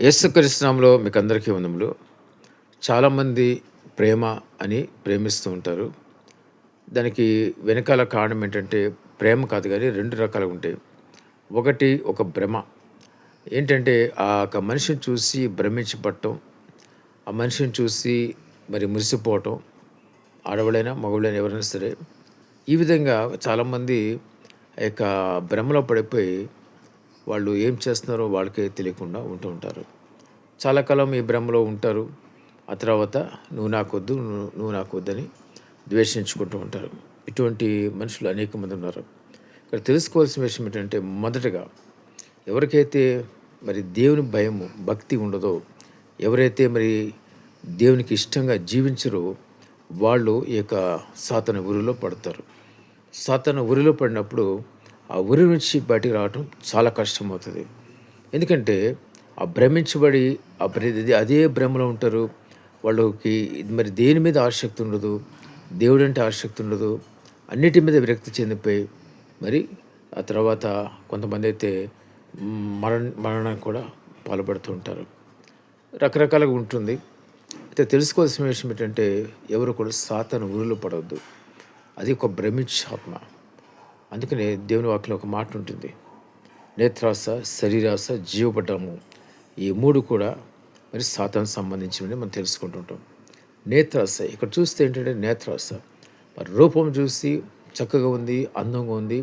యేసుక్రీస్తు నామములో మీకు అందరికీ వందములు. చాలామంది ప్రేమ అని ప్రేమిస్తూ ఉంటారు. దానికి వెనకాల కారణం ఏంటంటే ప్రేమ కాదు కానీ 2 రకాలుగా ఉంటాయి. ఒకటి ఒక భ్రమ. ఏంటంటే ఆ ఒక మనిషిని చూసి భ్రమించబడటం, ఆ మనిషిని చూసి మరి మురిసిపోవటం, ఆడవాళ్ళైనా మగవాళ్ళైనా ఎవరైనా సరే. ఈ విధంగా చాలామంది ఆ యొక్క భ్రమలో పడిపోయి వాళ్ళు ఏం చేస్తున్నారో వాళ్ళకే తెలియకుండా ఉంటూ ఉంటారు. చాలా కాలం ఈ భ్రమలో ఉంటారు. ఆ తర్వాత నువ్వు నాకొద్దు, నువ్వు నాకొద్దని ద్వేషించుకుంటూ ఉంటారు. ఇటువంటి మనుషులు అనేక మంది ఉన్నారు. ఇక్కడ తెలుసుకోవాల్సిన విషయం ఏంటంటే మొదటగా ఎవరికైతే మరి దేవుని భయము భక్తి ఉండదో, ఎవరైతే మరి దేవునికి ఇష్టంగా జీవించరో వాళ్ళు ఈ యొక్క సాతాను ఊరిలో పడతారు. సాతాను ఊరిలో పడినప్పుడు ఆ ఊరి నుంచి బయటికి రావటం చాలా కష్టమవుతుంది. ఎందుకంటే ఆ భ్రమించబడి అదే భ్రమలో ఉంటారు. వాళ్ళకి మరి దేని మీద ఆసక్తి ఉండదు, దేవుడంటే ఆసక్తి ఉండదు, అన్నిటి మీద విరక్తి చెందిపోయి మరి ఆ తర్వాత కొంతమంది అయితే మరణానికి కూడా పాల్పడుతూ ఉంటారు. రకరకాలుగా ఉంటుంది. అయితే తెలుసుకోవాల్సిన విషయం ఏంటంటే ఎవరు కూడా సాతాను ఊరిలో పడవద్దు. అది ఒక భ్రమించాత్మ. అందుకనే దేవుని వాక్యంలో ఒక మాట ఉంటుంది, నేత్రాస, శరీరాస, జీవపడ్డము, ఈ 3 కూడా మరి సాతాను సంబంధించినవి మనం తెలుసుకుంటుంటాం. నేత్రాస ఇక్కడ చూస్తే ఏంటంటే నేత్రాస మరి రూపం చూసి చక్కగా ఉంది, అందంగా ఉంది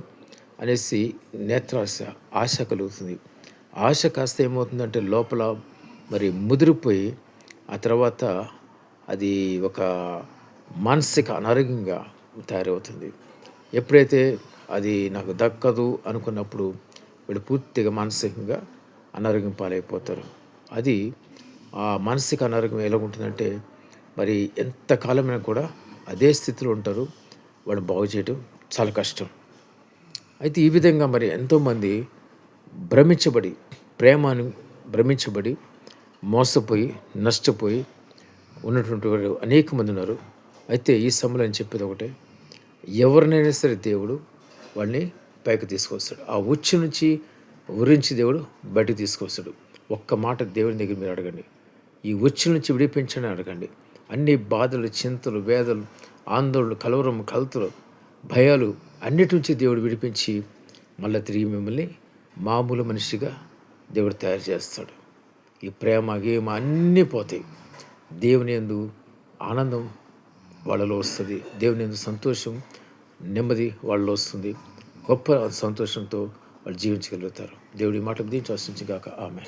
అనేసి నేత్రాస ఆశ కలుగుతుంది. ఆశ కాస్త ఏమవుతుందంటే లోపల మరి ముదిరిపోయి ఆ తర్వాత అది ఒక మానసిక అనారోగ్యంగా తయారవుతుంది. ఎప్పుడైతే అది నాకు దక్కదు అనుకున్నప్పుడు వీళ్ళు పూర్తిగా మానసికంగా అనారోగ్యం పాలైపోతారు. అది ఆ మానసిక అనారోగ్యం ఎలా ఉంటుందంటే మరి ఎంతకాలమైనా కూడా అదే స్థితిలో ఉంటారు. వాళ్ళు బాగు చేయడం చాలా కష్టం. అయితే ఈ విధంగా మరి ఎంతోమంది భ్రమించబడి ప్రేమను భ్రమించబడి మోసపోయి నష్టపోయి ఉన్నటువంటి వారు అనేక మంది ఉన్నారు. అయితే ఈ సమయంలో నేను చెప్పేది ఒకటే, ఎవరినైనా సరే దేవుడు వాడిని పైకి తీసుకొస్తాడు. ఆ ఉచ్చు నుంచి ఉరించి దేవుడు బయటకు తీసుకొస్తాడు. ఒక్క మాట దేవుని దగ్గర మీరు అడగండి, ఈ ఉచ్చు నుంచి విడిపించని అడగండి. అన్ని బాధలు, చింతలు, వేదలు, ఆందోళనలు, కలవరం, కలతలు, భయాలు అన్నిటి నుంచి దేవుడు విడిపించి మళ్ళీ తిరిగి మిమ్మల్ని మామూలు మనిషిగా దేవుడు తయారు చేస్తాడు. ఈ ప్రేమ గేమ అన్నీ పోతాయి. దేవుని యందు ఆనందం వాళ్ళలో వస్తుంది. దేవుని యందు సంతోషం, నెమ్మది వాళ్ళలో వస్తుంది. గొప్ప సంతోషంతో వాళ్ళు జీవించగలుగుతారు. దేవుడి మాట దీనికి ఆశించి గాక. ఆమె.